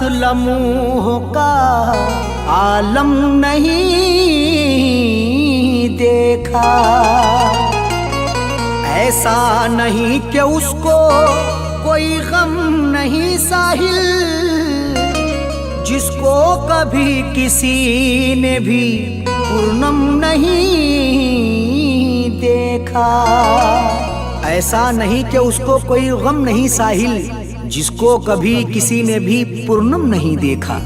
लम्हों का आलम नहीं देखा। ऐसा नहीं कि उसको कोई गम नहीं साहिल, जिसको कभी किसी ने भी पूर्णम नहीं देखा। ऐसा नहीं कि उसको कोई गम नहीं साहिल, जिसको कभी किसी ने भी पूर्णम नहीं देखा।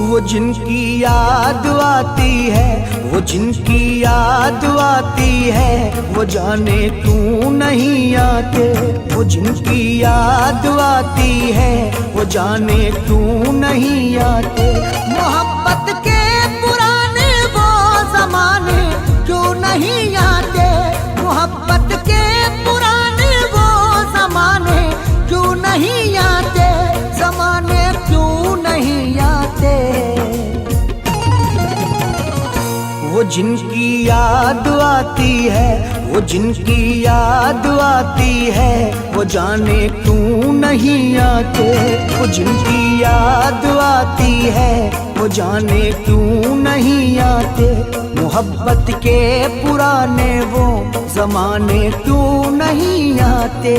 वो जिनकी याद आती है, वो जिनकी याद आती है, वो जाने क्यों नहीं आते। वो जिनकी याद आती है, वो जाने क्यों नहीं आते। मोहब्बत के पुराने वो ज़माने क्यों नहीं आते। मोहब्बत के पुराने वो ज़माने क्यों नहीं आते। ज़माने क्यों नहीं आते। वो जिनकी याद आती है, वो जिनकी याद आती है, वो जाने क्यों नहीं आते। वो जिनकी याद आती है, वो जाने क्यों नहीं आते। मोहब्बत के पुराने वो ज़माने क्यों नहीं आते।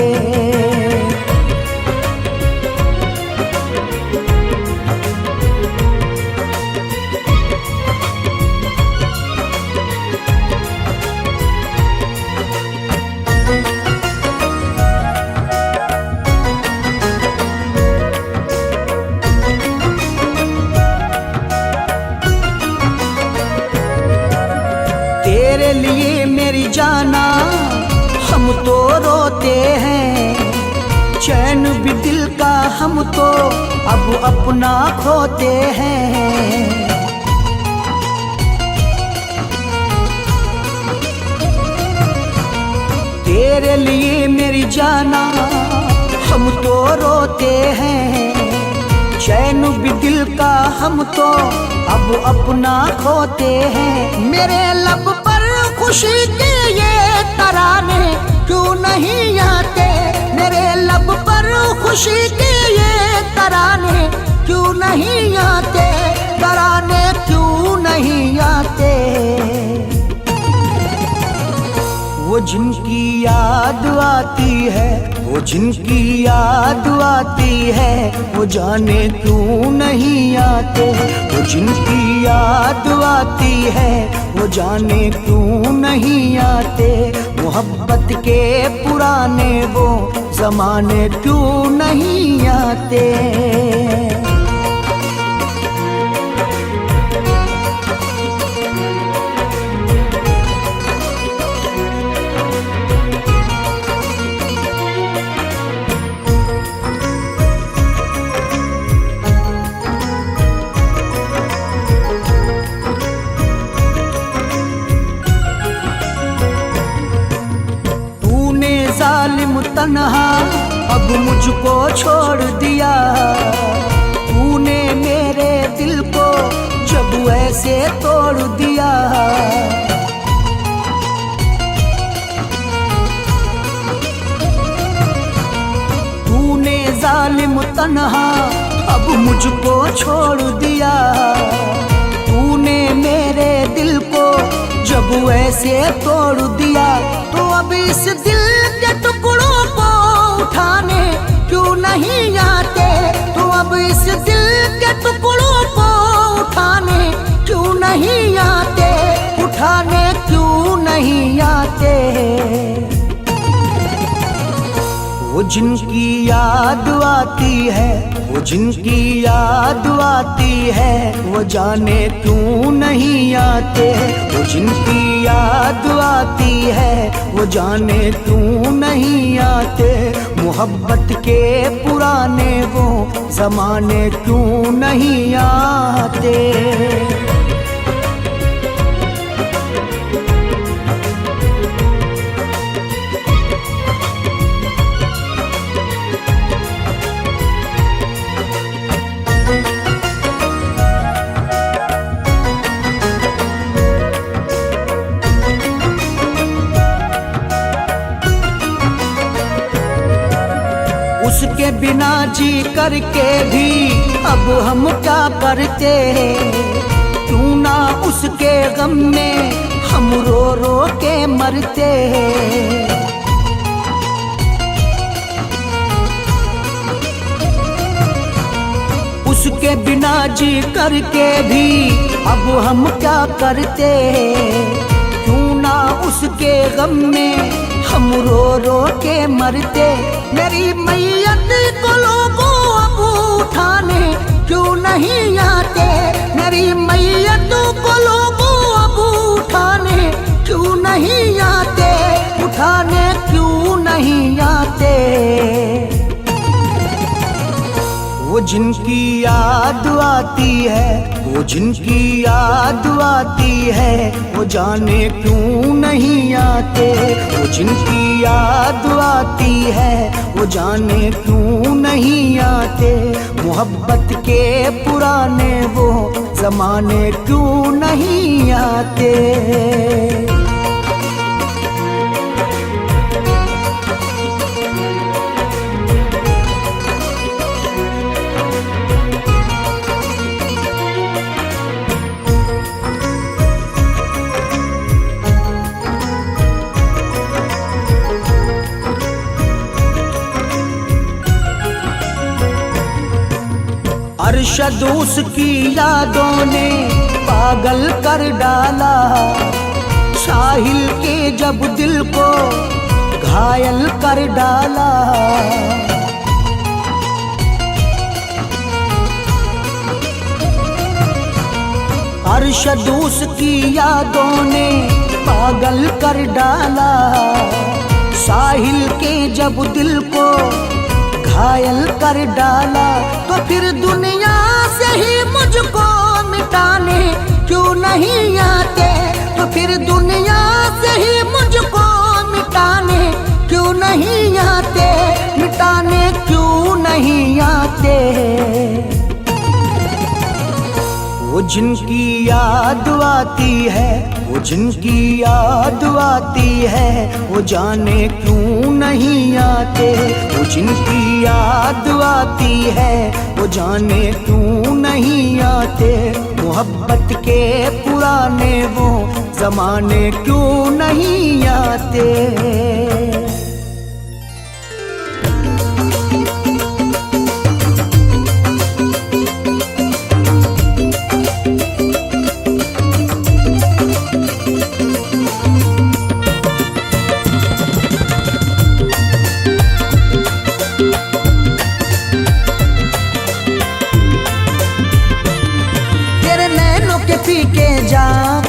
तेरे लिए मेरी जाना हम तो रोते हैं, चैन भी दिल का हम तो अब अपना खोते हैं। तेरे लिए मेरी जाना हम तो रोते हैं, चैन भी दिल का हम तो अब अपना खोते हैं। मेरे लब पर खुशी के ये तराने क्यों नहीं आते। मेरे लब पर खुशी के ये तराने क्यों नहीं आते। तराने क्यों नहीं आते। वो जिनकी याद आती है, वो जिनकी याद आती है, वो जाने क्यों नहीं आते। वो जिनकी याद आती है, वो जाने क्यों नहीं आते। मोहब्बत के पुराने वो ज़माने क्यों नहीं आते। जालिम तन्हा अब मुझको छोड़ दिया। तूने मेरे दिल को जब ऐसे तोड़ दिया। तूने जालिम तन्हा अब मुझको छोड़ दिया। तूने मेरे दिल को जब ऐसे तोड़ दिया, तो अब इस दिल के टुकड़ों को उठाने क्यों नहीं आते। तो अब इस दिल के टुकड़ों को उठाने क्यों नहीं आते। उठाने क्यों नहीं आते। वो जिनकी याद आती है, वो जिनकी याद आती है, वो जाने क्यों नहीं आते। वो जिनकी याद आती है, वो जाने क्यों नहीं आते। मोहब्बत के पुराने वो ज़माने क्यों नहीं आते। उसके बिना जी करके भी अब हम क्या करते। क्यों ना उसके गम में हम रो रो के मरते। उसके बिना जी करके भी अब हम क्या करते। क्यों ना उसके गम में हम रो रो के मरते। मेरी मैयत को लोगों अब उठाने क्यों नहीं आते। मेरी मैयत को लोगों अब उठाने क्यों नहीं आते। उठाने क्यों नहीं आते। वो जिनकी याद आती है, वो जिनकी याद आती है, वो जाने क्यों नहीं आते। वो जिनकी याद आती है, वो जाने क्यों नहीं आते। मोहब्बत के पुराने वो ज़माने क्यों नहीं आते। अरशद उसकी यादों ने पागल कर डाला। साहिल के जब दिल को घायल कर डाला। अरशद उसकी यादों ने पागल कर डाला। साहिल के जब दिल को घायल कर डाला। तो फिर दुनिया से ही मुझको मिटाने क्यों नहीं आते। तो फिर दुनिया से ही मुझको मिटाने क्यों नहीं आते। मिटाने क्यों नहीं आते। वो जिनकी याद आती है, वो जिनकी याद आती है, वो जाने क्यों नहीं आते। वो जिनकी याद आती है, वो जाने क्यों नहीं आते। मोहब्बत के पुराने वो ज़माने क्यों नहीं आते। पीके जाम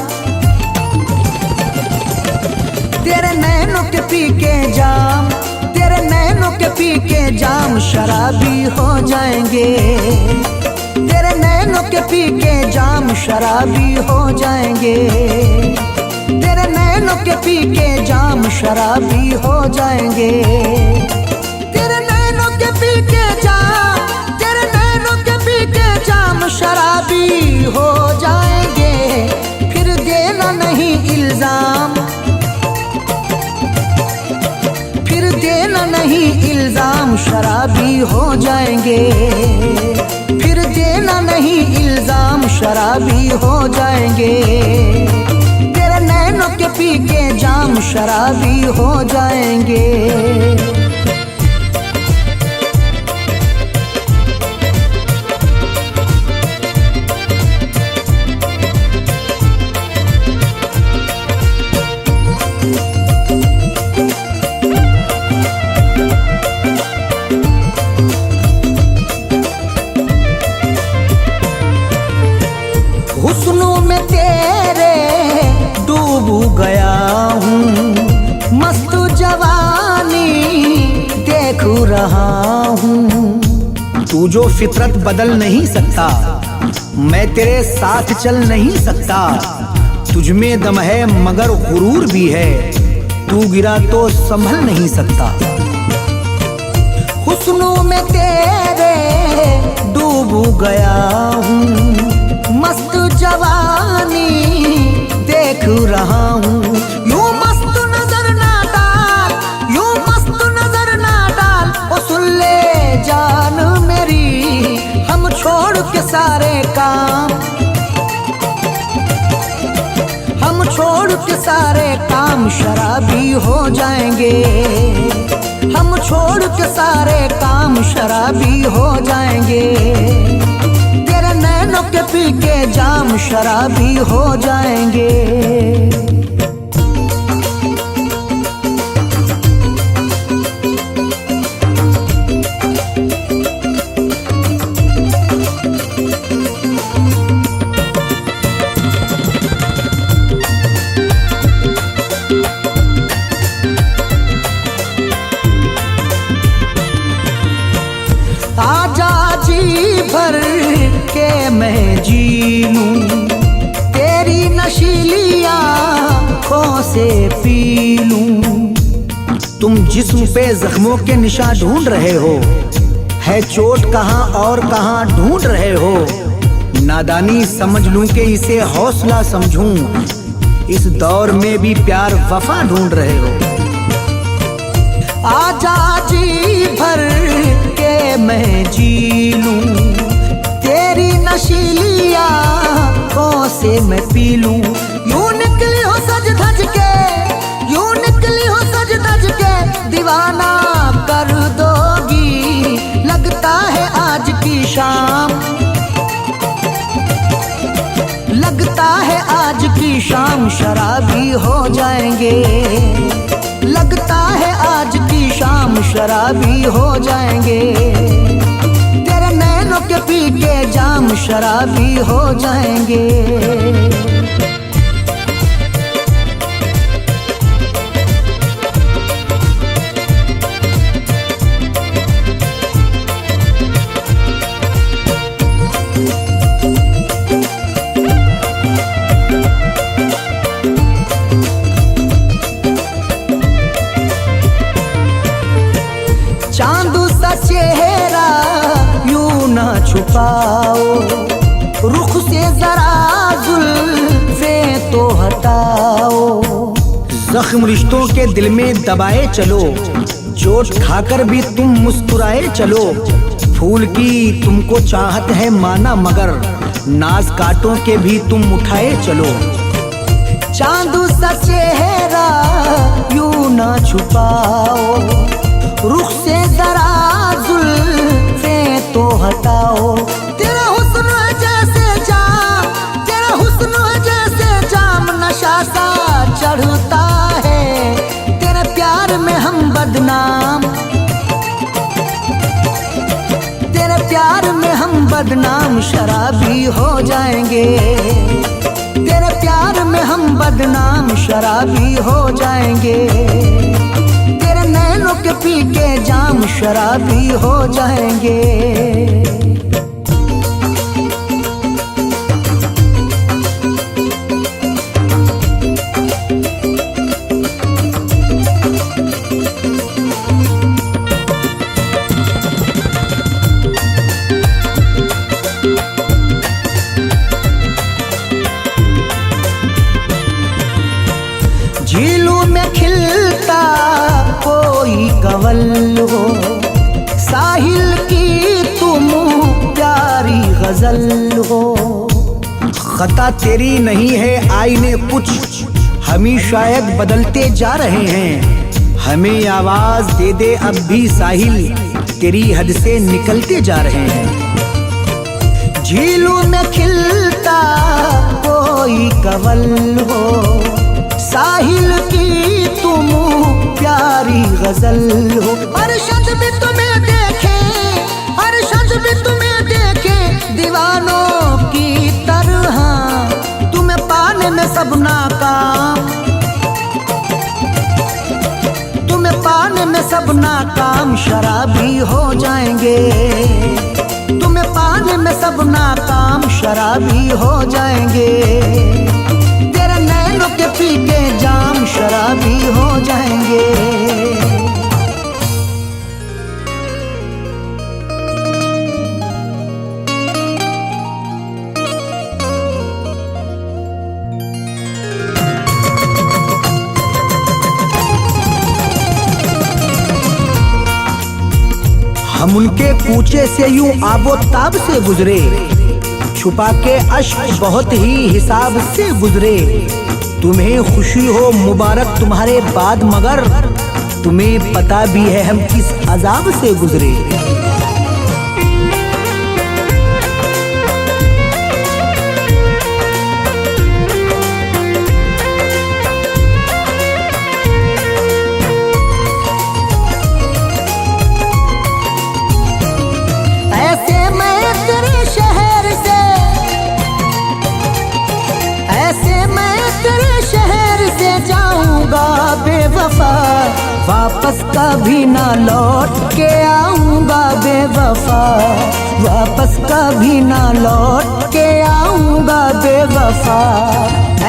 तेरे नैनों के पीके जाम। तेरे नैनों के पीके जाम शराबी हो जाएंगे। तेरे नैनों के पीके जाम शराबी हो जाएंगे। तेरे नैनों के पीके जाम शराबी हो जाएंगे। तेरे नैनों के पीके जाम, तेरे नैनों के पीके जाम शराबी हो जाएंगे। फिर देना नहीं इल्जाम, फिर देना नहीं इल्जाम शराबी हो जाएंगे। फिर देना नहीं इल्जाम शराबी हो जाएंगे। तेरे नैनों के पीके जाम शराबी हो जाएंगे। रहा हूँ। तू जो फितरत बदल नहीं सकता, मैं तेरे साथ चल नहीं सकता। तुझ में दम है मगर गुरूर भी है, तू गिरा तो संभल नहीं सकता। हुस्नों में तेरे डूब गया हूँ, मस्त जवानी देख रहा हूँ। यूं मस्त नजर ना डाल, यूं मस्त नजर ना डाल, ओ सुन ले जान मेरी, हम छोड़ के सारे काम, हम छोड़ के सारे काम शराबी हो जाएंगे। हम छोड़ के सारे काम शराबी हो जाएंगे। तेरे नैनों के पी के जाम शराबी हो जाएंगे। आजा जी भर के मैं जी लूं, तेरी नशीली आँखों से पी लूं। तुम जिस्म पे जख्मों के निशान ढूंढ रहे हो, है चोट कहाँ और कहाँ ढूंढ रहे हो। नादानी समझ लूं कि इसे हौसला समझूं, इस दौर में भी प्यार वफा ढूंढ रहे हो। आजा जी भर के मैं जी लूं, तेरी नशीली आँखों से मैं पी लूं। यूं निकली हो सज धज के, यूं निकली हो सज धज के, दीवाना कर दोगी लगता है आज की शाम, लगता है आज की शाम शराबी हो जाएंगे। लगता है आज की शाम शराबी हो जाएंगे। तेरे नैनों के पी के जाम शराबी हो जाएंगे। चांद सा चेहरा यूं ना छुपाओ, रुख से जरा जुल्फें तो हटाओ। जख्म रिश्तों के दिल में दबाए चलो, चोट खाकर भी तुम मुस्कुराए चलो। फूल की तुमको चाहत है माना मगर नाज कांटों के भी तुम उठाए चलो। चांद सा चेहरा यूं ना छुपाओ, रुख से जरा जुल्फें तो हटाओ। तेरा हुस्न है जैसे जाम, तेरा हुस्न है जैसे जाम, नशा सा चढ़ता है तेरे प्यार में हम बदनाम, तेरे प्यार में हम बदनाम शराबी हो जाएंगे। तेरे प्यार में हम बदनाम शराबी हो जाएंगे। नैनों के पी के जाम शराबी हो जाएंगे। झीलों में खिलता कोई कंवल हो, साहिल की तुम प्यारी गजल हो। खता तेरी नहीं है आईने कुछ, हम ही शायद बदलते जा रहे हैं। हमें आवाज दे दे अब भी साहिल, तेरी हद से निकलते जा रहे हैं। झीलों में खिलता कोई कंवल हो, साहिल की तुम प्यारी गजल हो। अरशद भी तुम्हें देखे, अरशद भी तुम्हें देखे, दीवानों की तरह तुम्हें पाने में सब नाकाम, तुम्हें पाने में सब नाकाम शराबी हो जाएंगे, तुम्हें पाने में सब नाकाम शराबी हो जाएंगे, तेरे नैनों के पीके जाम शराबी हो जाएंगे। हम उनके कूचे से यूं आबो ताब से गुजरे, छुपा के अश्क बहुत ही हिसाब से गुजरे। तुम्हें खुशी हो मुबारक तुम्हारे बाद, मगर तुम्हें पता भी है हम किस अजाब से गुजरे। बेवफा वापस कभी ना लौट के आऊंगा, बेवफा वापस कभी ना लौट के आऊंगा, बेवफा।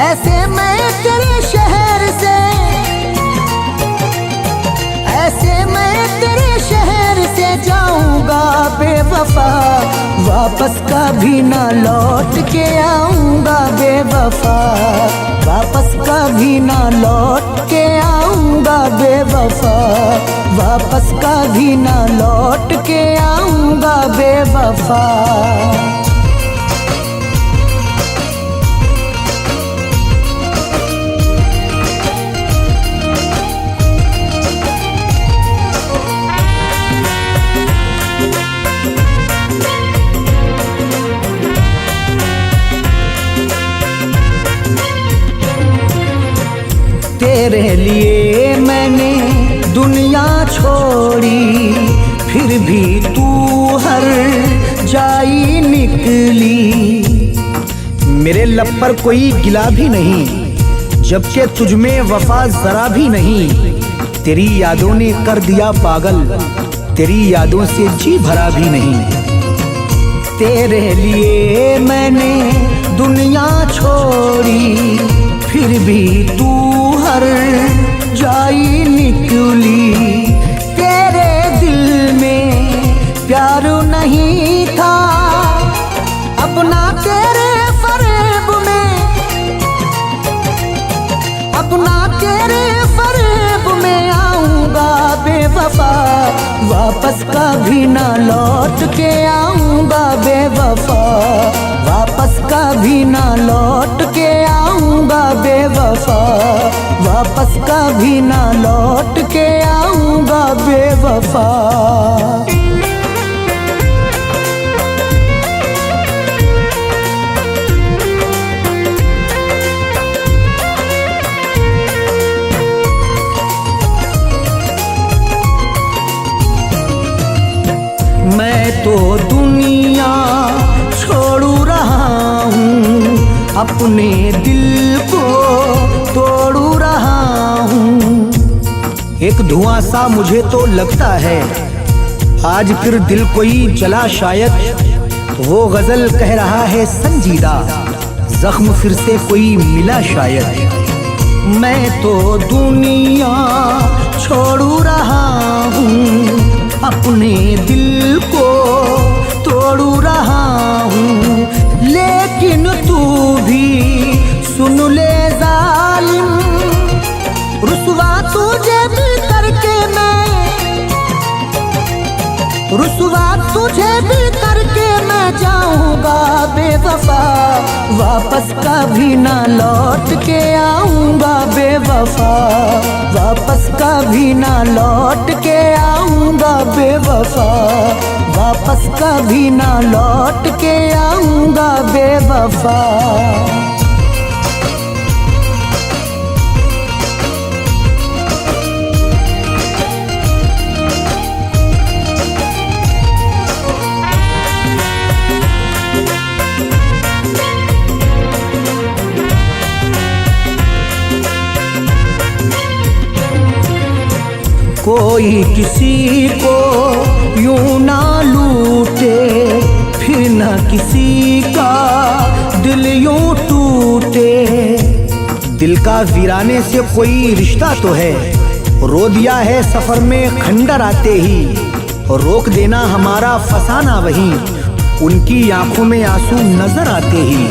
ऐसे मैं तेरे शहर से, ऐसे मैं तेरे शहर से जाऊंगा, बेवफा वापस कभी ना लौट के आऊंगा, बेवफा वापस कभी ना लौट के आऊंगा, बेवफा वापस कभी ना लौट के आऊंगा, बेवफा। तेरे लिए मैंने दुनिया छोड़ी, फिर भी तू हर जाई निकली। मेरे लब पर कोई गिला भी नहीं, जबकि तुझमें वफा जरा भी नहीं। तेरी यादों ने कर दिया पागल, तेरी यादों से जी भरा भी नहीं। तेरे लिए मैंने दुनिया छोड़ी, फिर भी तू हर जाई निकली। तेरे दिल में प्यार नहीं था, अपना तेरे फरेब में, अपना तेरे फरेब में आऊंगा, बेवफा वापस कभी ना लौट के आऊंगा, बेवफा वापस कभी ना लौट के आऊंगा, बेवफा वापस कभी ना लौट के आऊंगा, बेवफा। मैं तो दुनिया छोड़ू रहा हूँ, अपने दिल को तोड़ू रहा हूँ। एक धुआं सा मुझे तो लगता है, आज फिर दिल कोई जला शायद। वो गजल कह रहा है संजीदा, जख्म फिर से कोई मिला शायद। मैं तो दुनिया छोड़ू रहा हूँ, अपने दिल को तोड़ू रहा हूँ। लेकिन तू भी सुन ले जालिम, रुसवा तुझे भी करके मैं, रुसवा तुझे भी करके मैं जाऊंगा, बेवफा वापस कभी ना लौट के आऊंगा, बेवफा वापस कभी ना लौट के आऊंगा, बेवफा वापस कभी ना लौट के आऊंगा, बेवफा। कोई किसी को यूं ना लूटे, फिर ना किसी का दिल यूं टूटे। दिल का वीराने से कोई रिश्ता तो है, रो दिया है सफर में खंडर आते ही। रोक देना हमारा फसाना वहीं, उनकी आंखों में आंसू नजर आते ही।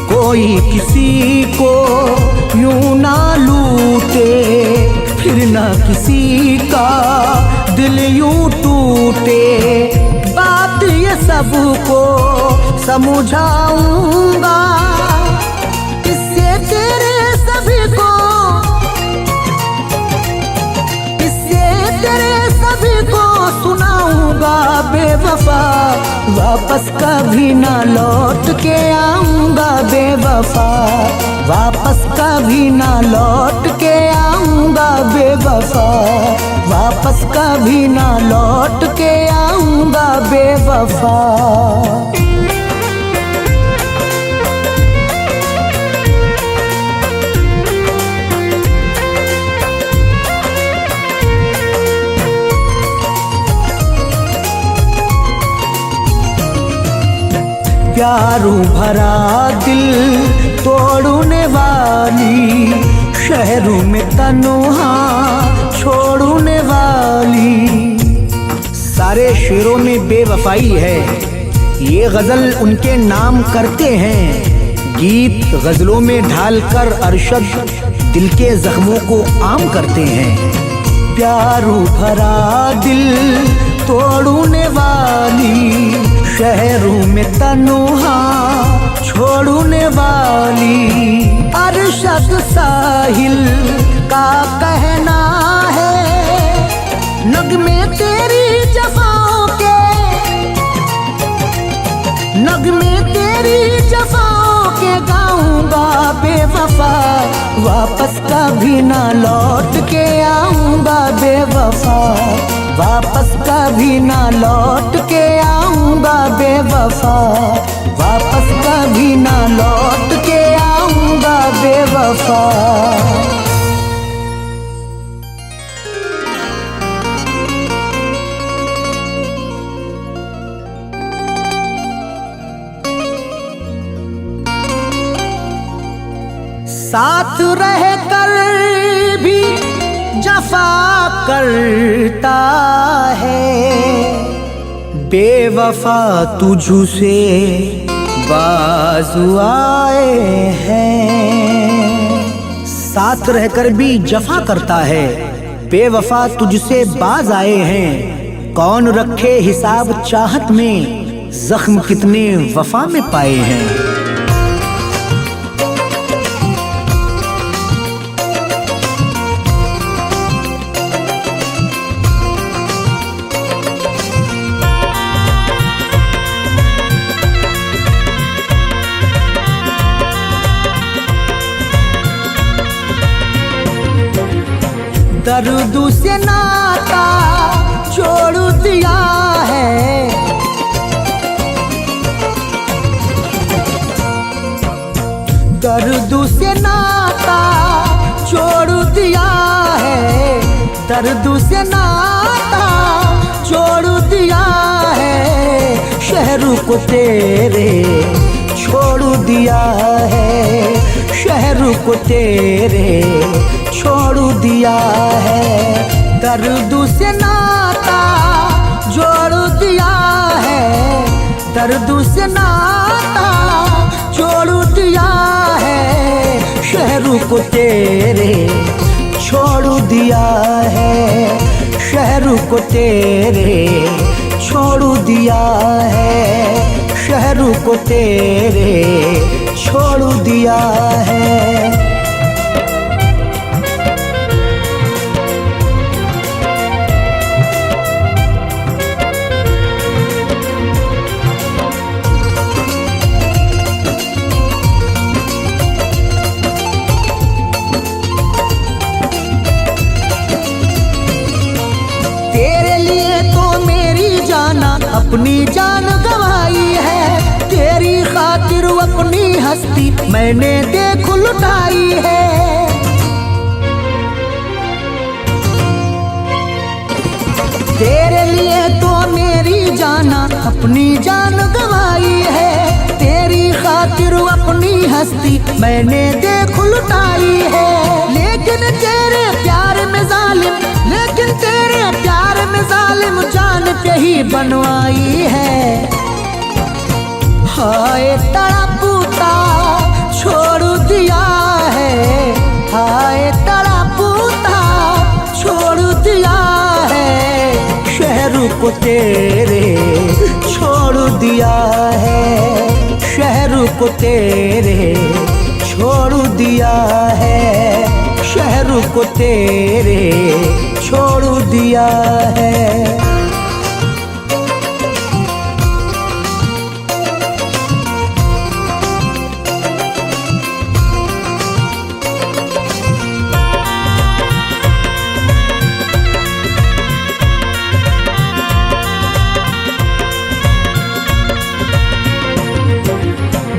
कोई किसी को यूं ना लूटे, फिर ना किसी का दिल यूं टूटे। बात ये सबको समझाऊंगा, इससे तेरे सभी को, इससे तेरे सभी को सुनाऊंगा। बेवफा वापस कभी ना लौट के आऊंगा, बेवफा वापस कभी ना लौट के आऊंगा, बेवफा वापस कभी ना लौट के आऊंगा, बेवफा। प्यारू भरा दिल तोड़ने वाली, शहरों में तन्हा छोड़ने वाली। सारे शेरों में बेवफाई है, ये गजल उनके नाम करते हैं। गीत गजलों में ढालकर अरशद दिल के जख्मों को आम करते हैं। प्यारू भरा दिल तोड़ने वाली, शहरों में तन्हा छोड़ने वाली। अरशद साहिल का कहना है, नगमे तेरी जफाओं के, नगमे तेरी जफाओं के गाऊंगा। बेवफा वापस कभी ना लौट के आऊंगा, बेवफा वापस कभी ना लौट के आऊंगा, बेवफा वापस कभी ना लौट के आऊंगा, बेवफा। साथ रह कर भी जफा करता है, बेवफा तुझसे बाज़ आए हैं। साथ रहकर भी जफा करता है, बेवफा तुझसे बाज आए हैं। कौन रखे हिसाब चाहत में, जख्म कितने वफा में पाए हैं। दर्द से नाता छोड़ दिया है, दर्द से नाता छोड़ दिया है, दर्द से नाता छोड़ दिया है। शहर को तेरे छोड़ दिया है, शहर को तेरे छोड़ दिया है। दर्द से नाता जोड़ दिया है, दर्द से नाता जोड़ दिया है। शहर को तेरे छोड़ दिया है, शहर को तेरे छोड़ दिया है, शहर को तेरे छोड़ दिया है। अपनी जान गंवाई है, तेरी खातिर अपनी हस्ती मैंने देख लुटाई है। तेरे लिए तो मेरी जाना अपनी जान गंवाई है, तेरी खातिर अपनी हस्ती मैंने देख लुटाई है। लेकिन तेरे प्यार में जालिम, लेकिन तेरे प्यार में जालिम जान पे ही बनवाई है। हाय तड़पता छोड़ दिया है, हाय तड़पता छोड़ दिया है, शहर को तेरे छोड़ दिया है, शहर को तेरे छोड़ दिया है, शहर को तेरे छोड़ दिया है।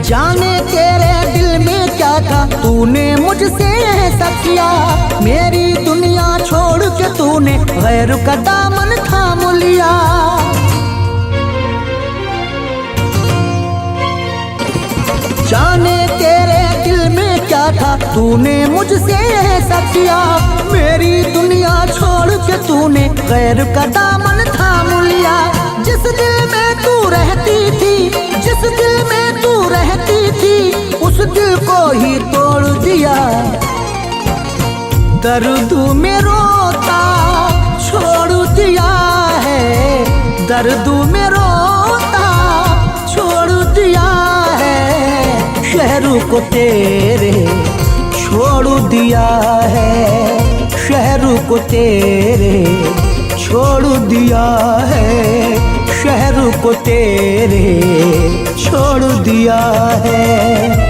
जाने तेरे दिल में क्या था, तूने मुझसे ऐसा किया, मेरी दुनिया छोड़ के तूने गैर का दामन थाम लिया। जाने तेरे दिल में क्या था, तूने मुझसे ऐसा किया, मेरी दुनिया छोड़ के तूने गैर का दामन थाम लिया। जिस दिल में तू रहती थी, जिस दिल में तू रहती थी, उस दिल को ही तोड़ दिया। दर्द में रोता छोड़ दिया है, दर्द में रोता छोड़ दिया है, शहर को तेरे छोड़ दिया है, शहर को तेरे छोड़ दिया है, शहर को तेरे छोड़ दिया है।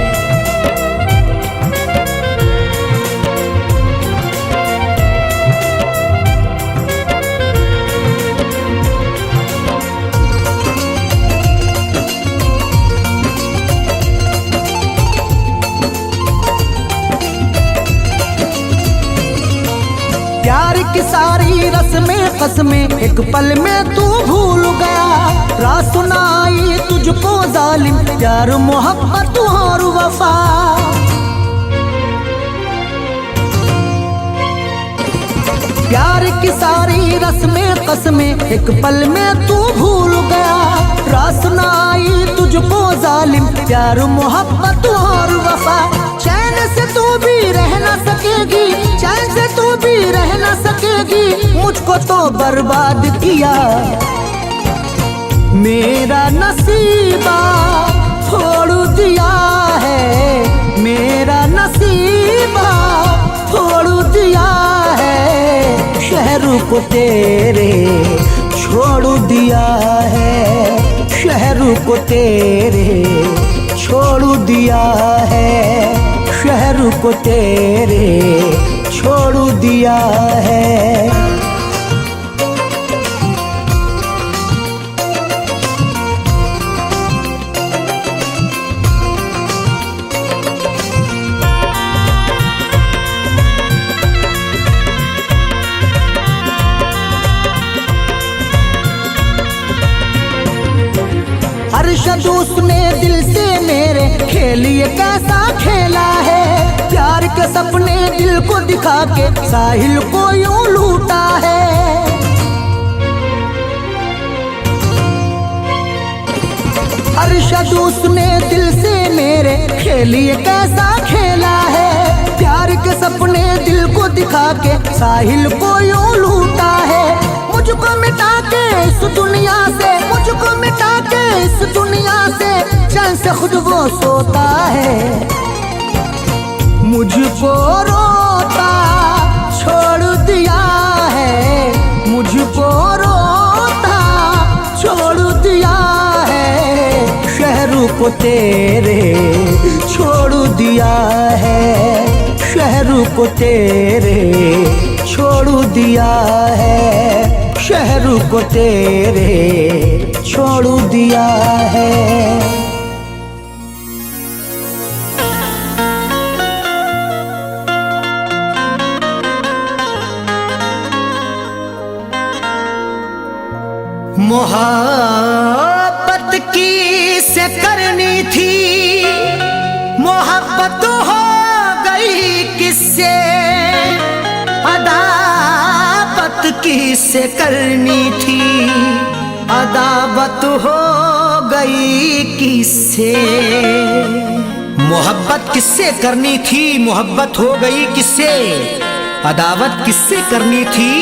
प्यार की सारी रस्में कसमें एक पल में तू भूल गया, रात सुनाई तुझको जालिम प्यार मोहब्बत और वफा। प्यार की सारी रस्में कसमें एक पल में तू भूल गया, रात सुनाई तुझको जालिम प्यार मोहब्बत और वफा। चैन से तू भी रह न सकेगी, चैन से तू भी रह न सकेगी, मुझको तो बर्बाद किया। मेरा नसीबा छोड़ दिया है, मेरा नसीबा छोड़ दिया है, शहर को तेरे छोड़ दिया है, शहर को तेरे छोड़ दिया है, शहर को तेरे छोड़ दिया है। अरशद उसने दिल से मेरे खेल ये कैसा खेला है, प्यार के सपने दिल को दिखा के साहिल को यूं लूटा है। अरशद उसने दिल से मेरे खेल ये कैसा खेला है, प्यार के सपने दिल को दिखा के साहिल को यूं लूटा है। मुझको मिटा के इस दुनिया से, मुझको मिटा के इस दुनिया से, चैन से खुद वो सोता है। मुझको रोता छोड़ दिया है, मुझको रोता छोड़ दिया है, शहर को तेरे छोड़ दिया है, शहर को तेरे छोड़ दिया है, शहर को तेरे छोड़ दिया है। मोहब्बत किससे करनी थी, मोहब्बत हो गई किससे, अदावत किससे करनी थी, अदावत हो गई किससे। मोहब्बत किससे करनी थी, मोहब्बत हो गई किससे, अदावत किससे करनी थी,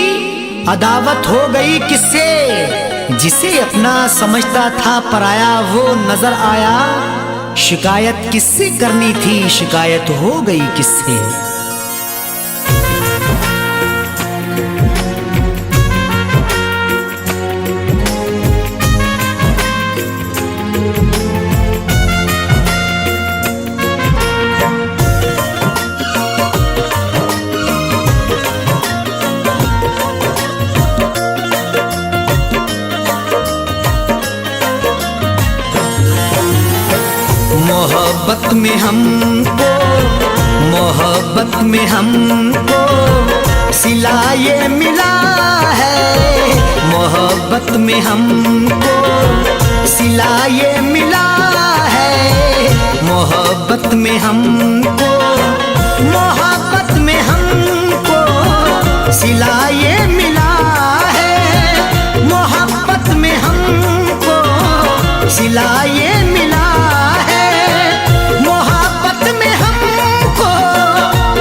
अदावत हो गई किससे। जिसे अपना समझता था पराया वो नजर आया, शिकायत किससे करनी थी, शिकायत हो गई किससे। मोहब्बत में हमको, मोहब्बत में हमको सिला ये मिला है, मोहब्बत में हमको सिला ये मिला है, मोहब्बत में हमको, मोहब्बत में हमको सिला ये मिला है, मोहब्बत में हमको सिला ये मिला है, मोहब्बत में हमको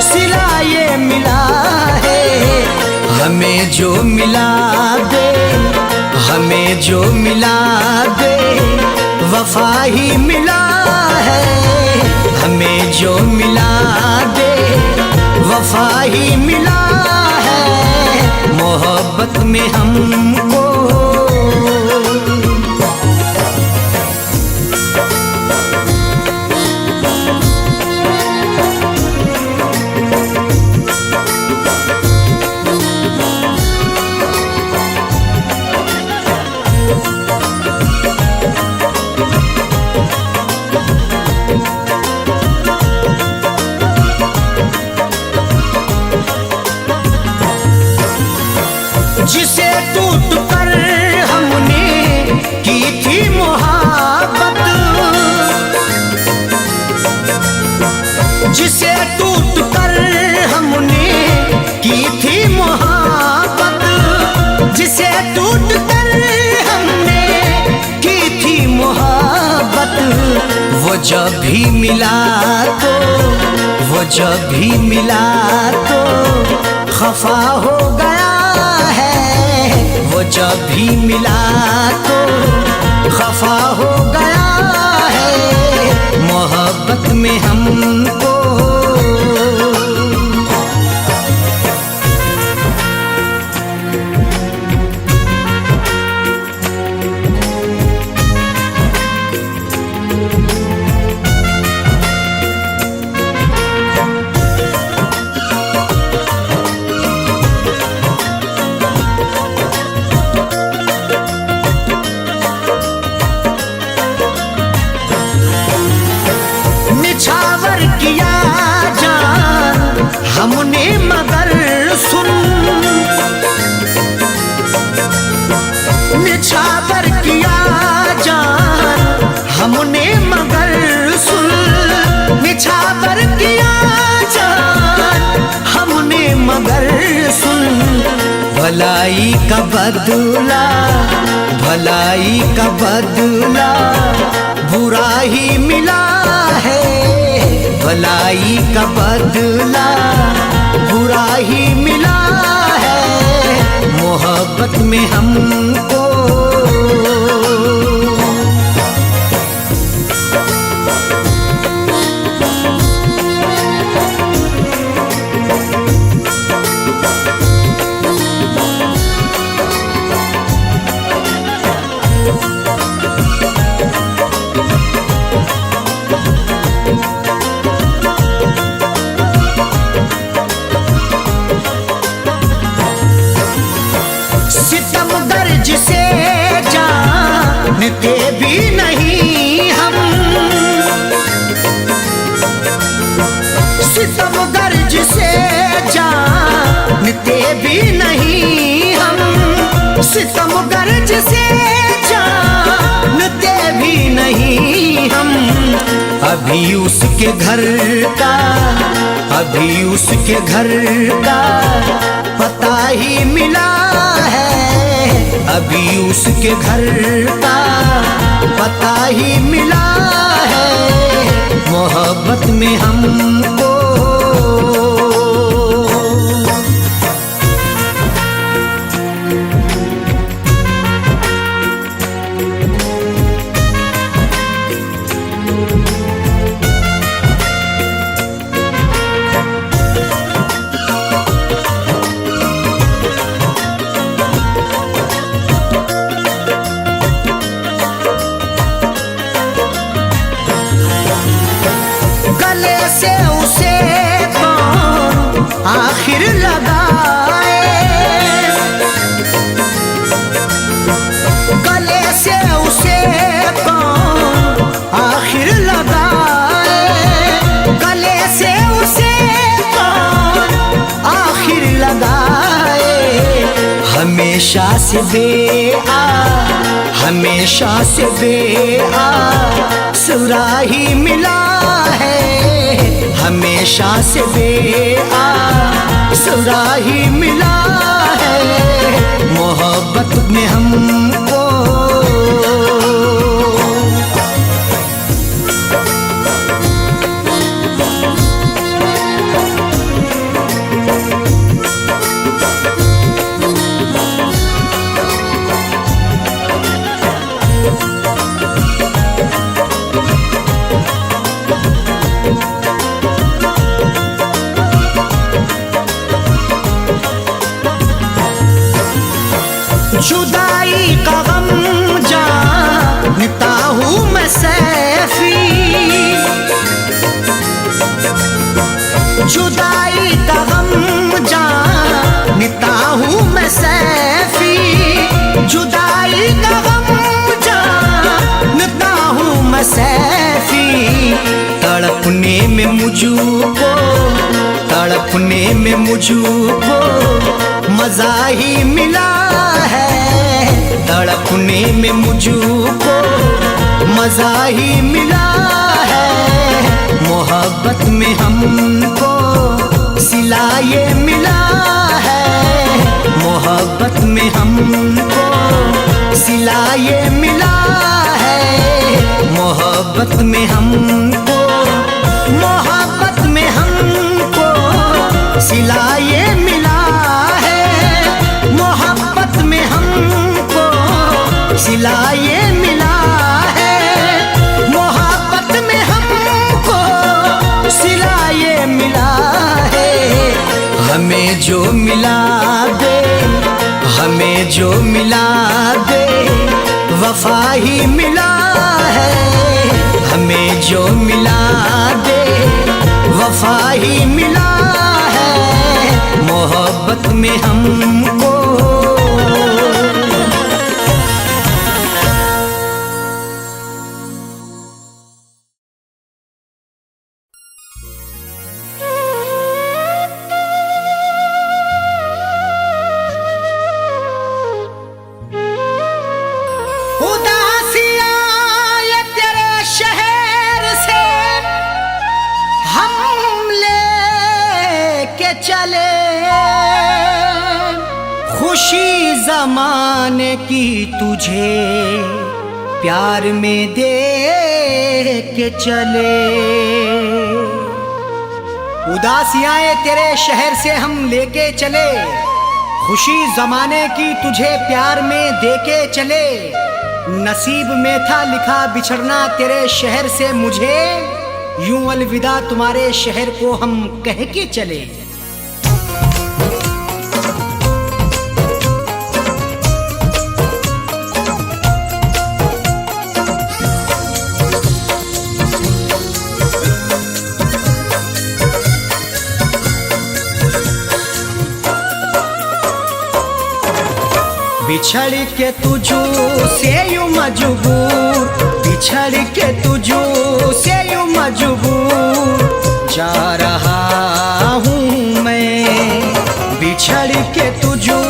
सिला ये मिला है। हमें जो मिला दे, हमें जो मिला दे वफा ही मिला है, हमें जो मिला दे वफा ही मिला है, मोहब्बत में हमको। जिसे टूट कर हमने की थी मोहब्बत, जिसे टूट कर हमने की थी मोहब्बत, जिसे टूट कर हमने की थी मोहब्बत, वो जब भी मिला तो, वो जब भी मिला तो खफा हो गया, वो जब भी मिला तो खफा हो गया है, मोहब्बत में हमको। निछावर किया जान हमने मगर सुन, निछावर किया जान हमने मगर सुन, निछावर किया जान हमने मगर सुन। भलाई का बदला, भलाई का बदला बुरा ही मिला है, भलाई का बदला बुरा ही मिला है, मोहब्बत में हमको। जानते भी नहीं हम, सितमगर जिसे जानते भी नहीं हम, सितमगर जिसे जानते भी नहीं हम, अभी उसके घर का, अभी उसके घर का पता ही मिला है, अभी उसके घर का पता ही मिला है, मोहब्बत में हमको। आखिर लगाए गले से उसे कौन आखिर लगाए, गले से उसे कौन आखिर लगाए, हमेशा से बेआ, हमेशा से बेआ सुराही मिला है, हमेशा से बेआ सुराही मिला है, मोहब्बत में हमको। जुदाई का गम जानता हूँ मैं सैफी, जुदाई का गम जानता हूँ मैं सैफी, जुदाई का गम जानता हूँ मैं सैफी, तड़पने में मुझको, तड़पने में मुझको मजा ही मिला है, तड़पने में मुझको मजा ही मिला है, मोहब्बत में हमको सिला ये मिला है, मोहब्बत में हमको सिला ये मिला है, मोहब्बत में हमको, मोहब्बत में हमको सिला ये मिला है, मोहब्बत में हमको सिला ये मिला है, मोहब्बत में हमको सिला ये मिला है, हमें जो मिला दे, हमें जो मिला दे वफा ही मिला है, हमें जो मिला दे वफा ही मिला है, मोहब्बत में हमको। चले खुशी जमाने की तुझे प्यार में दे के चले, उदासियाँ तेरे शहर से हम लेके चले, खुशी जमाने की तुझे प्यार में दे के चले, नसीब में था लिखा बिछड़ना तेरे शहर से मुझे, यूं अलविदा तुम्हारे शहर को हम कह के चले। बिछड़ के तुझो से यूं मजबूर, बिछड़ के तुझो से यूं मजबूर जा रहा हूँ मैं, बिछड़ के तुझो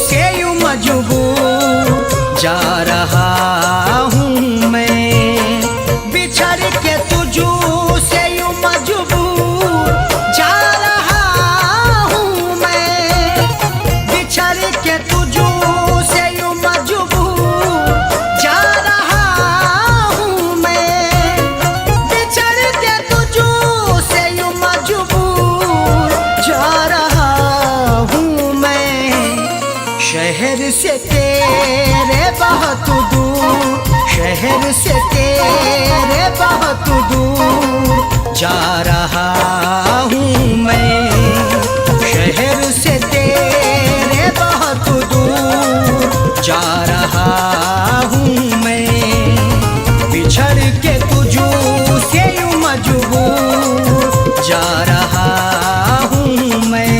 से यूं मजबूर जा रहा हूँ मैं, बिछड़ के तुझू से यूं मजबूर जा रहा हूँ मैं, बिछड़ के तुझू से यूं मजबूर जा रहा हूँ मैं, बिछड़ के तुझू से यूं मजबूर जा रहा हूँ मैं। शहर से तेरे बहुत दूर, शहर से तेरे बहुत दूर जा रहा हूँ मैं, शहर से तेरे बहुत दूर जा रहा हूँ मैं, बिछड़ के तुझू से यूं मजबूर जा रहा हूँ मैं।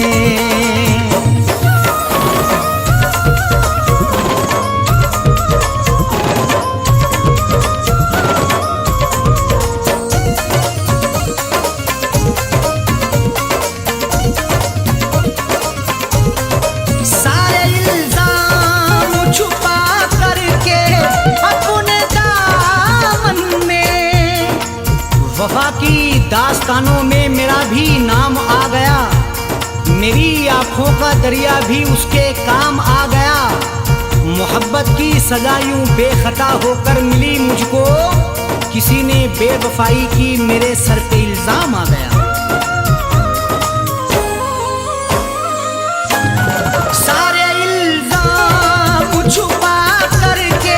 वफा की दास्तानों में मेरा भी नाम आ गया, मेरी आंखों का दरिया भी उसके काम आ गया। मोहब्बत की सजा यूं बेखता होकर मिली मुझको, किसी ने बेवफाई की मेरे सर पे इल्जाम आ गया। सारे इल्जाम छुपा करके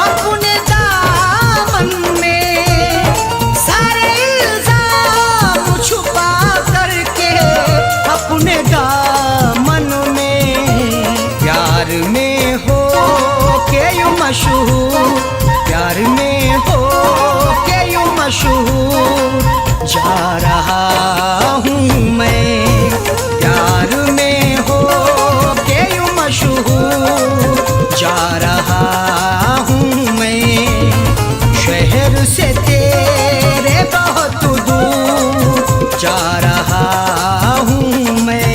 अपने दामन में, सारे इल्जाम छुपा करके अपने दामन में, प्यार में हो के यूं मशहूर, प्यार में हो के यूं मशहूर जा रहा हूँ मैं, प्यार में हो के यूं मशहूर जा रहा हूँ मैं। शहर से तेरे बहुत दूर जा रहा हूँ मैं।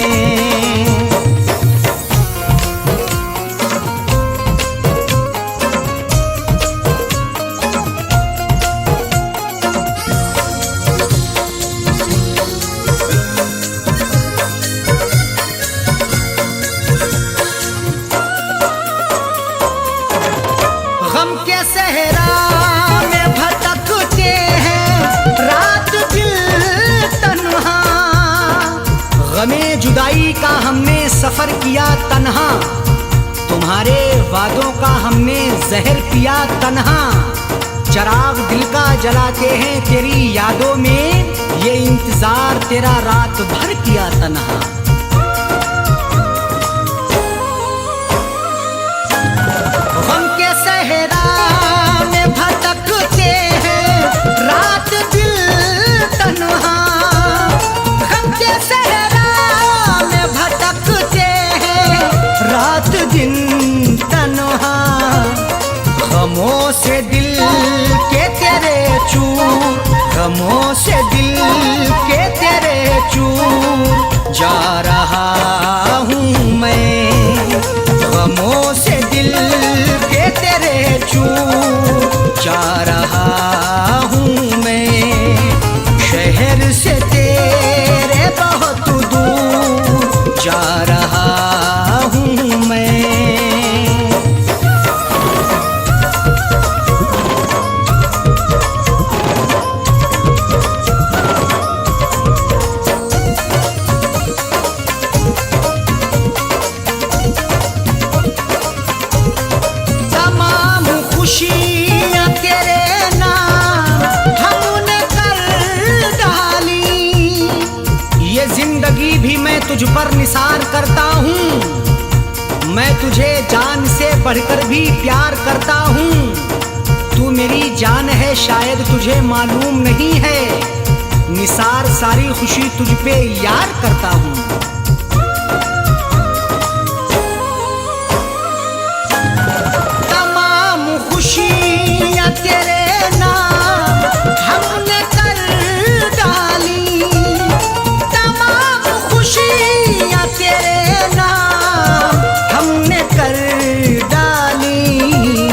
गम के सहरा में भटकते हैं रात दिल तन्हा, गमे जुदाई का हमने सफर किया तन्हा, तुम्हारे वादों का हमने जहर पिया तन्हा। चराग दिल का जलाते हैं तेरी यादों में, ये इंतजार तेरा रात भर किया तन्हा। गम के सहरा में भटकते हैं रात दिल तन्हा, गम के सहरा में भटकते हैं रात दिन तन्हा। गमों से दिल के तेरे चूर, गमों से दिल के तेरे चूर जा रहा हूँ मैं, गमों से दिल के तेरे चूर जा रहा हूँ मैं। शहर से तेरे बहुत दूर जा रहा हूँ मैं। खुशियाँ तेरे नाम हमने कर डाली, ये जिंदगी भी मैं तुझ पर निसार करता हूँ, मैं तुझे जान से बढ़कर भी प्यार करता हूँ। तू मेरी जान है शायद तुझे मालूम नहीं है, निसार सारी खुशी तुझ पे यार करता हूँ। खुशियाँ तेरे नाम हमने कर डाली, तमाम खुशियाँ तेरे नाम हमने कर डाली।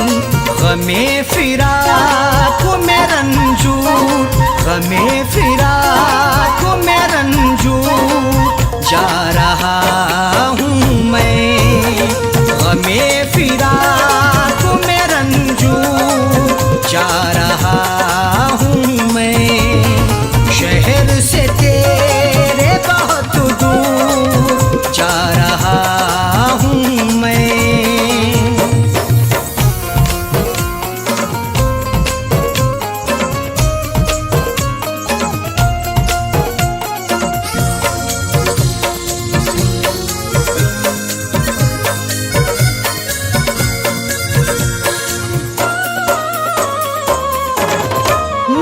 फिराक में रंजूर, गमे फिराक में रंजूर जा रहा हूँ मैं, गमे फिराक में रंजूर जा रहा हूँ मैं, शहर से तेरे बहुत दूर जा रहा हूँ मैं।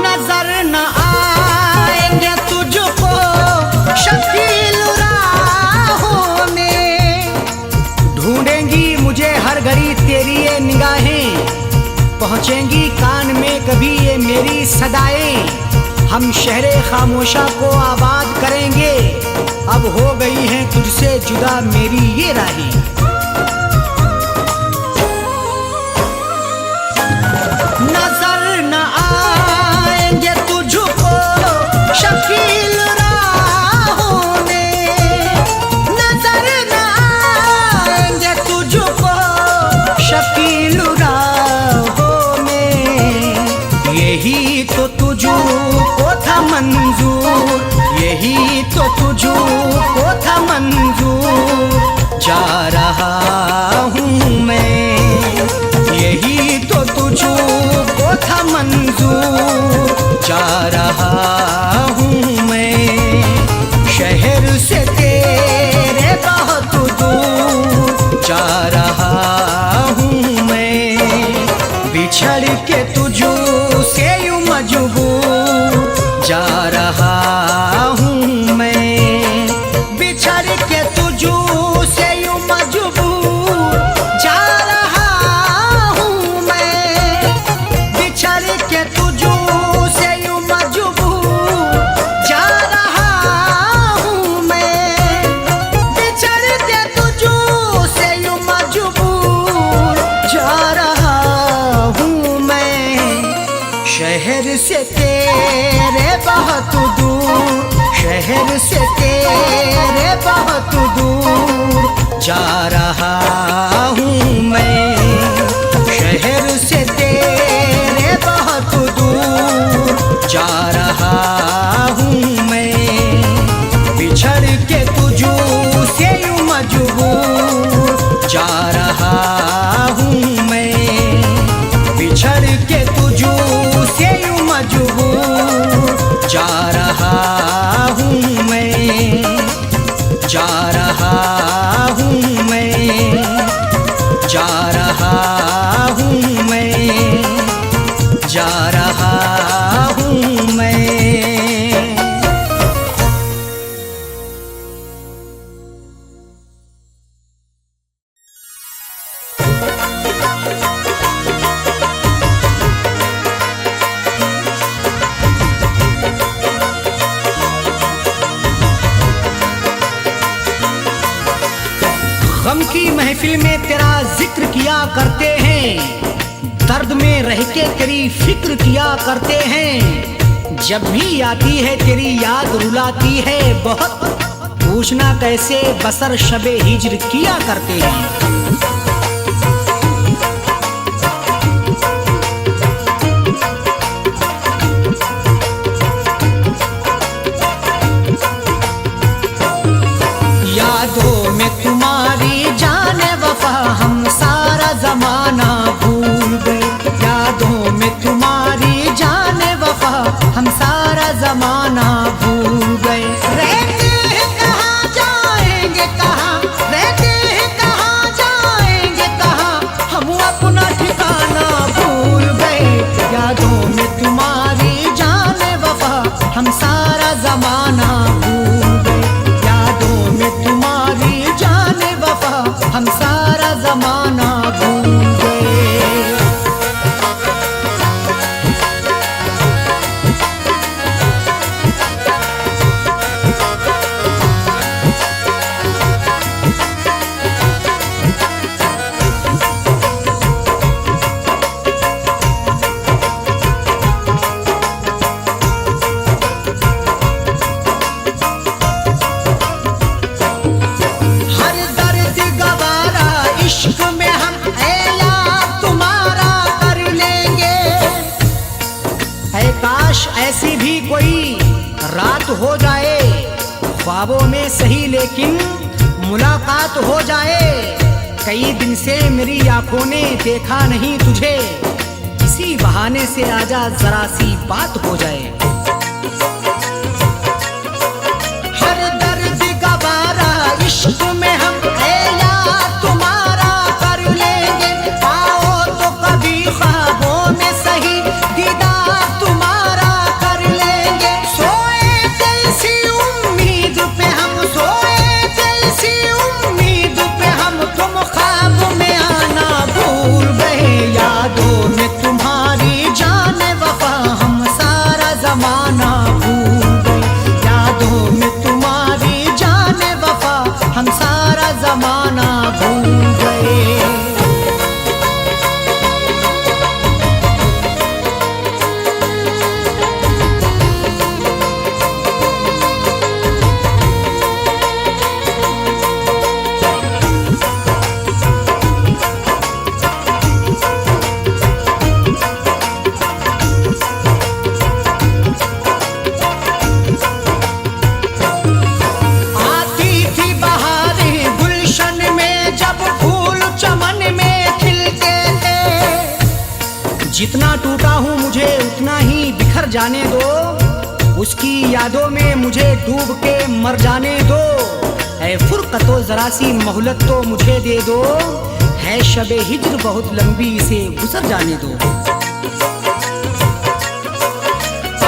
नजर न आएंगे तुझको शकील राहों में, ढूंढेंगी मुझे हर घड़ी तेरी ये निगाहें, पहुंचेंगी कान में कभी ये मेरी सदाएं। हम शहरे खामोशा को आबाद करेंगे, अब हो गई है तुझसे जुदा मेरी ये राहें। नजर न आएंगे तुझको शकील राहों में, नजर न आएंगे तुझको शकील राहों में, यही तो तुझको था मंजूर, यही तो तुझको था मंजूर जा रहा हूँ मैं, यही तो तुझको था मंजूर जा रहा हूँ मैं, शहर से तेरे बहुत दूर जा रहा हूँ मैं, बिछड़ के तुझसे यूं मजबूर जा रहा हूँ मैं, बिछड़ के तुझसे यूं मजबूर जा रहा हूँ मैं, बिछड़ के तुझसे यूं मजबूर जा रहा हूँ मैं, बिछड़ के तुझसे यूं मजबूर जा रहा हूँ मैं, शहर से तेरे बहुत दूर, शहर से तेरे बहुत दूर जा रहा हूँ मैं, शहर से तेरे बहुत दूर जा रहा हूँ मैं, बिछड़ के तुझसे यूं मजबूर जा रहा हूँ मैं, बिछड़ के तुझसे यूं मजबूर जा रहा हूँ मैं, जा रहा हूँ मैं, जा रहा हूँ मैं, जा रहा हूँ मैं। गम की महफिल में तेरा जिक्र किया करते हैं, दर्द में रह के तेरी फिक्र किया करते हैं, जब भी आती है तेरी याद रुलाती है बहुत, पूछना कैसे बसर शबे हिज्र किया करते हैं। यादों में तुम्हारी जाने वफा हम सारा जमाना भूल गए, यादों में तुम्हारी जाने वफा हम सारा जमाना भूल गए, रहते हैं कहाँ जाएंगे कहाँ, रहते हैं कहाँ जाएंगे कहाँ, हम अपना ठिकाना भूल गए, यादों में तुम्हारी जाने वफा हम सारा जमाना भूल गए, यादों में तुम्हारी जाने वफा हम सारा जमाना भूल गए। हो जाए, ख्वाबों में सही लेकिन मुलाकात हो जाए। कई दिन से मेरी आंखों ने देखा नहीं तुझे, इसी बहाने से आजा जरा सी बात हो जाए। हर दर्द गवारा इश्क में हम यार तुम्हारा कर लेंगे, आओ तो कभी ख्वाबों में सही दीदार तुम्हारा कर लेंगे। सोए दिल सी उम्मीद पे हम, सोए दिल सी उम्मीद पे हम, तुम ख्वाब में आना भूल गए। यादों में तुम्हारी जाने वफा हम सारा जमाना भूल गए। यादों में तुम्हारी जाने वफा हम सारा जमाना भूल गए। जितना टूटा हूँ मुझे उतना ही बिखर जाने दो, उसकी यादों में मुझे डूब के मर जाने दो। ऐ फुरकतो जरा सी मोहलत तो मुझे दे दो, है शबे हिज्र बहुत लंबी इसे गुजर जाने दो।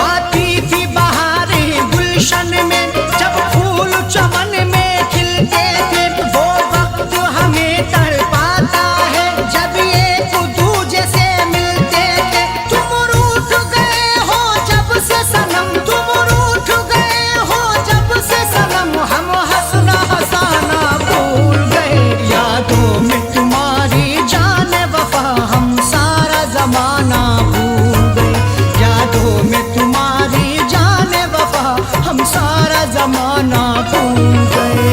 आती थी बहारें गुलशन में जब फूल चमन में खिलते थे, वो वक्त हमें तड़पाता है जब एक दूजे से सनम। तुम रूठ गए हो जब से सनम, हम हंसना हंसाना भूल गए। यादों में तुम्हारी जाने वफा हम सारा जमाना भूल गए। यादों में तुम्हारी जाने वफा हम सारा जमाना भूल गए।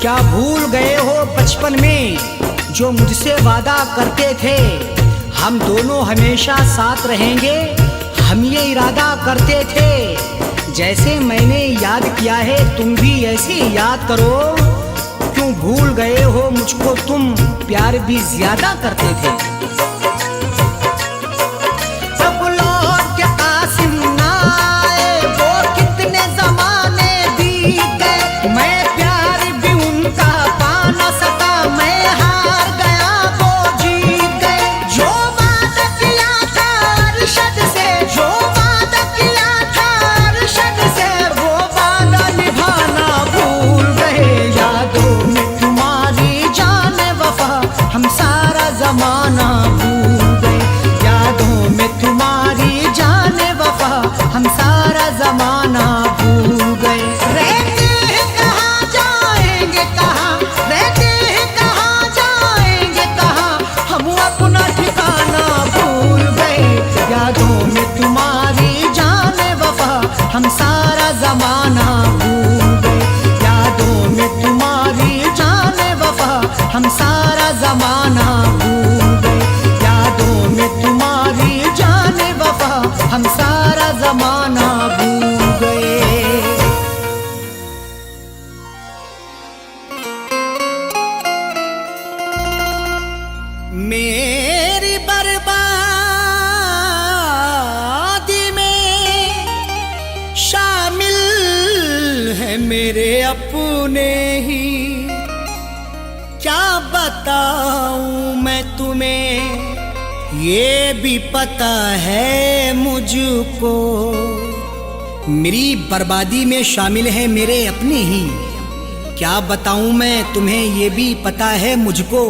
क्या भूल गए हो बचपन में जो मुझसे वादा करते थे, हम दोनों हमेशा साथ रहेंगे, हम ये इरादा करते थे। जैसे मैंने याद किया है तुम भी ऐसे याद करो। क्यों भूल गए हो मुझको तुम, प्यार भी ज्यादा करते थे। सब लौट के कासिम ना आए, वो कितने जमाने बीत गए। मैं का पा न सका, मैं हार गया वो जीत गए। जो वादा किया था अरशद से, जो वादा किया था अरशद से, वो वादा निभाना भूल गए। यादों में तुम्हारी जाने वफा हम सारा जमाना भूल गए। यादों में तुम्हारी जाने वफा हम सारा जमाना भूल गए। रहते हैं कहाँ जाएंगे कहाँ, रहते हैं कहाँ जाएंगे कहाँ, हम अपना ठिकाना भूल गए। यादों में तुम्हारी जाने वफा हम सारा जमाना भूल गए। यादों में तुम्हारी जाने वफा हम सारा जमाना भूल गए। यादों में तुम्हारी जाने वफा हम सारा जमाना भूल गए। मेरी बर्बादी में शामिल है मेरे अपने ही, क्या बताऊं मैं तुम्हें, ये भी पता है मुझको। मेरी बर्बादी में शामिल है मेरे अपने ही, क्या बताऊं मैं तुम्हें, ये भी पता है मुझको।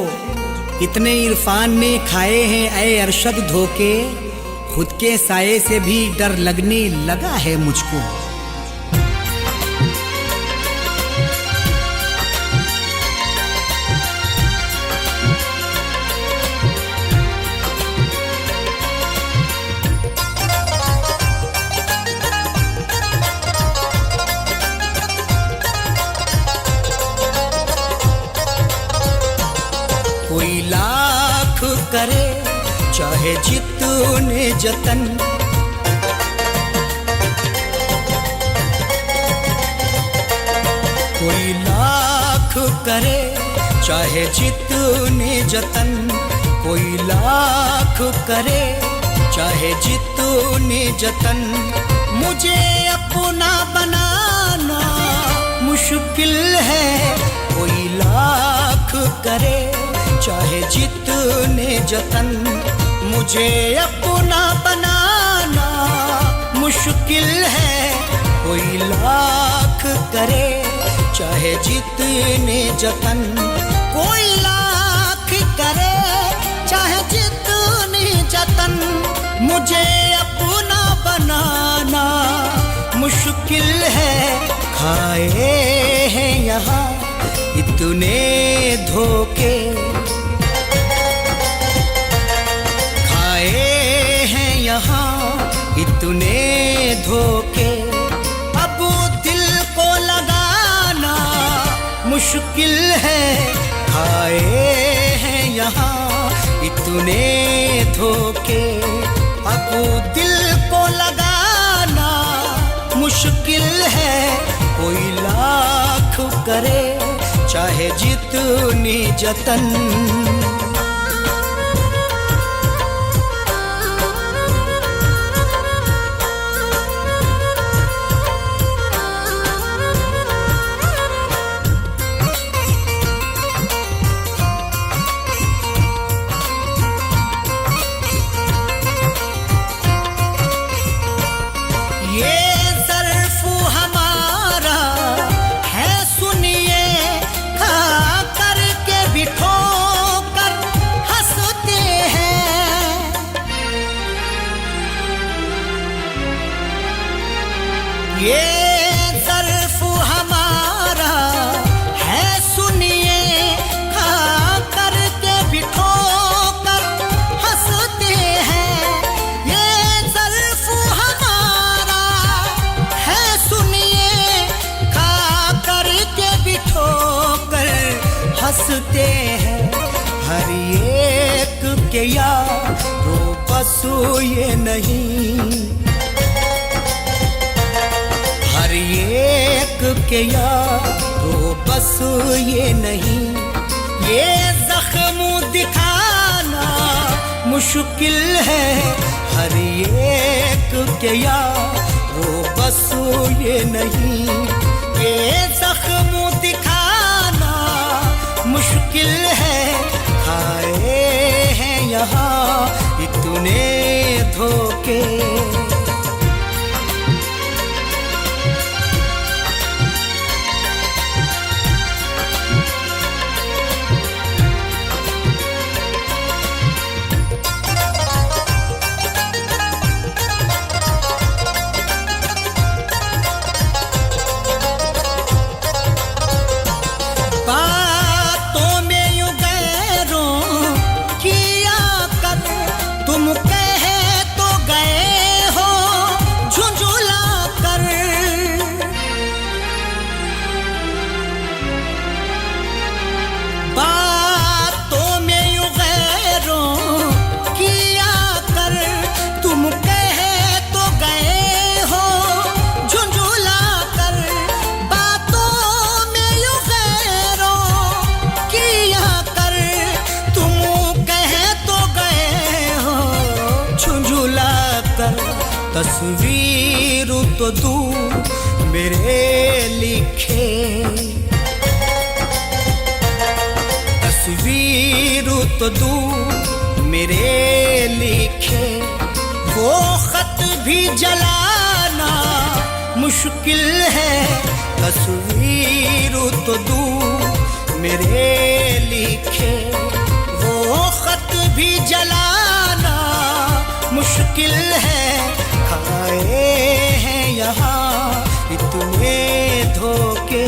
इतने इरफान ने खाए हैं ऐ अरशद धोखे, खुद के साये से भी डर लगने लगा है मुझको। कोई लाख करे चाहे जितने जतन, कोई लाख करे चाहे जितने जतन, कोई लाख करे चाहे जितने जतन, मुझे अपना बनाना मुश्किल है। कोई लाख करे चाहे जितने जतन, मुझे अपना बनाना मुश्किल है। कोई लाख करे चाहे जितने जतन, कोई लाख करे चाहे जितने जतन, मुझे अपना बनाना मुश्किल है। खाए हैं यहाँ इतने धोखे, खाए हैं यहाँ इतने धोखे, अब दिल को लगाना मुश्किल है। खाए हैं यहाँ इतने धोखे, अब दिल को लगाना मुश्किल है। कोई लाख करे चाहे जितनी जतन, ये ज़र्फ हमारा है सुनिए, खा कर के बिठो कर हंसते हैं। ये ज़र्फ हमारा है सुनिए, खा कर के बिठो कर हंसते हैं। हर एक के यारो बस ये नहीं, हर एक के यारो बस ये नहीं, ये जख्म दिखाना मुश्किल है। हर एक के यारो बस ये नहीं, ये जख्म दिखाना मुश्किल है। खाए हैं यहाँ इतने धोखे, तस्वीर तो तू मेरे लिखे, तस्वीर तो तू मेरे लिखे, वो खत भी जलाना मुश्किल है। तस्वीर तो तू मेरे लिखे, वो खत भी जलाना मुश्किल मुश्किल है, खाए हैं यहाँ इतने धोखे।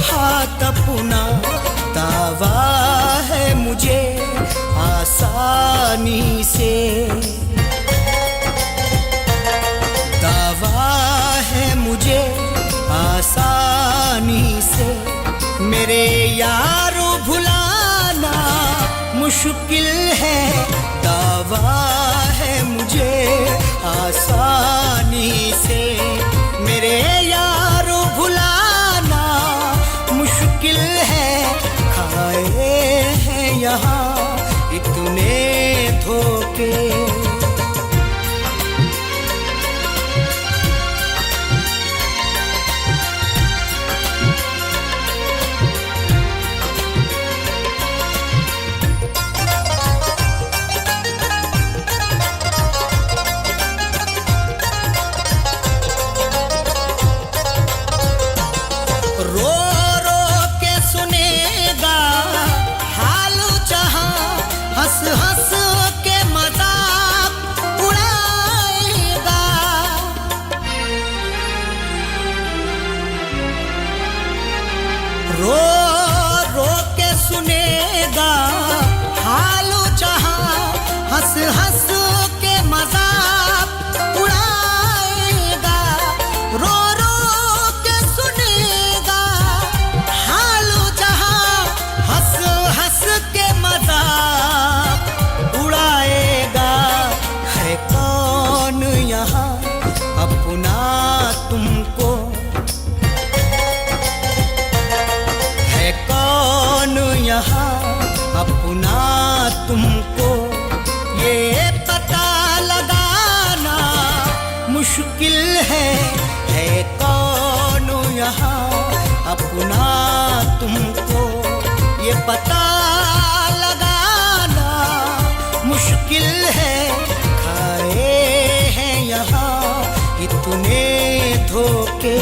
हाथ अपना दावा है मुझे आसानी से, दावा है मुझे आसानी से। मेरे यारो भुलाना मुश्किल है, दावा है मुझे आसानी से। मेरे यारो भुलाना मुश्किल है, खाए हैं यहाँ इतने धोखे। हंस हंस के मजाक उड़ाएगा, रो रो के सुनेगा हाल जहां, हंस हंस के मजाक उड़ाएगा। रो रो के सुनेगा हाल जहां, हंस हंस के मजाक उड़ाएगा। है कौन यहाँ अपना तुमको, है कौन यहाँ अपना तुमको, ये पता लगाना मुश्किल है कौन यहाँ अपना तुमको, ये पता लगाना मुश्किल है। खाए हैं यहाँ इतने धोखे।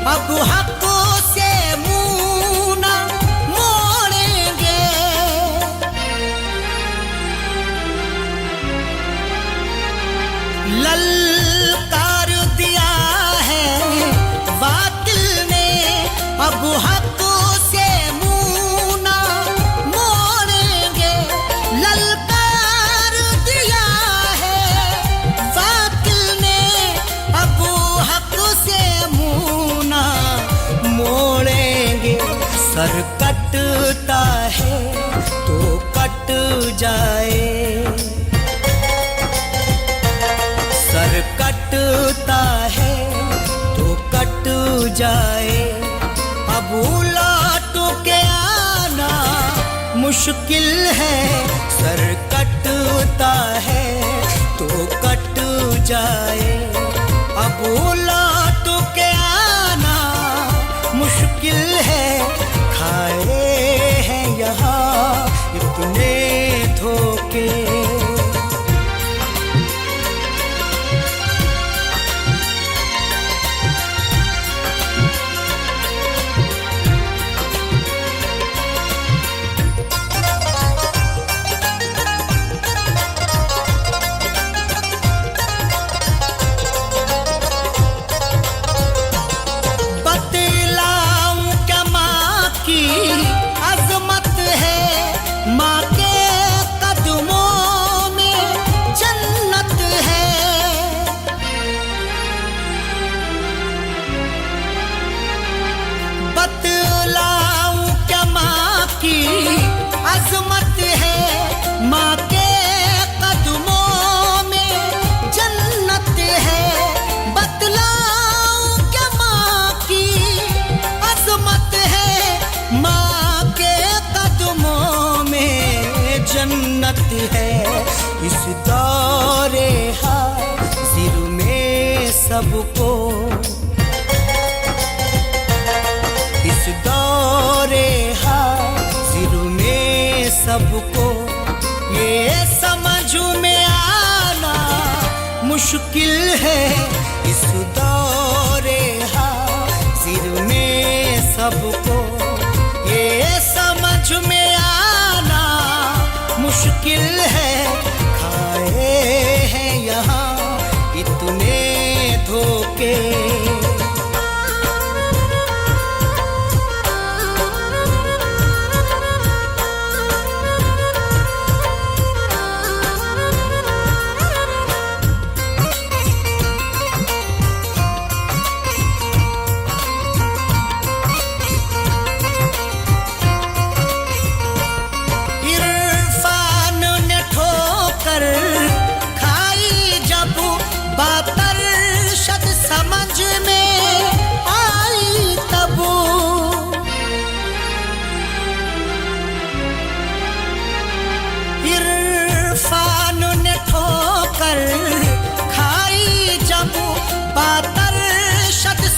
अब हकों से मुँह न मोड़ेंगे, ललकार दिया है बातिल ने, अब हकों से मुँह न मोड़ेंगे। ललकार दिया है बातिल ने, अब हक से मोड़ेंगे। सर कटता है तो कट जाए, सर कटता है तो कट जाए। अब लौट के आना मुश्किल है, सर कटता है तो कट जाए। अब लौट के आना मुश्किल है, खाए हैं यहाँ इतने धोखे। सबको ये समझ में आना मुश्किल है इस दौरे हाजिर में सबको ये समझ में आना मुश्किल है खाए हैं यहाँ इतने धोखे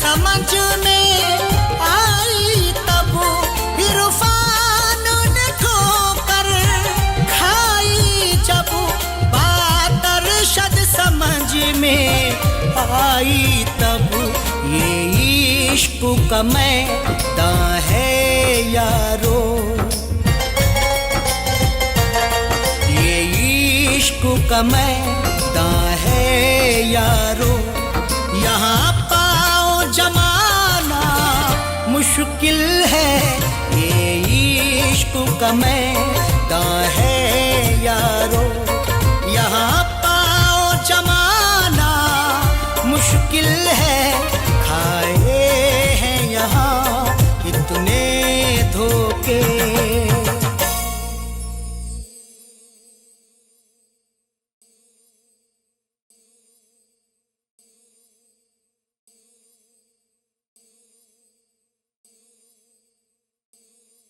समझ में आई तब इरफान ने ठोकर खाई जब बात अरशद समझ में आई तब ये इश्क का मैदान है यारो ये इश्क का मैदान है यारो यहाँ जमाना मुश्किल है ये इश्क का मैं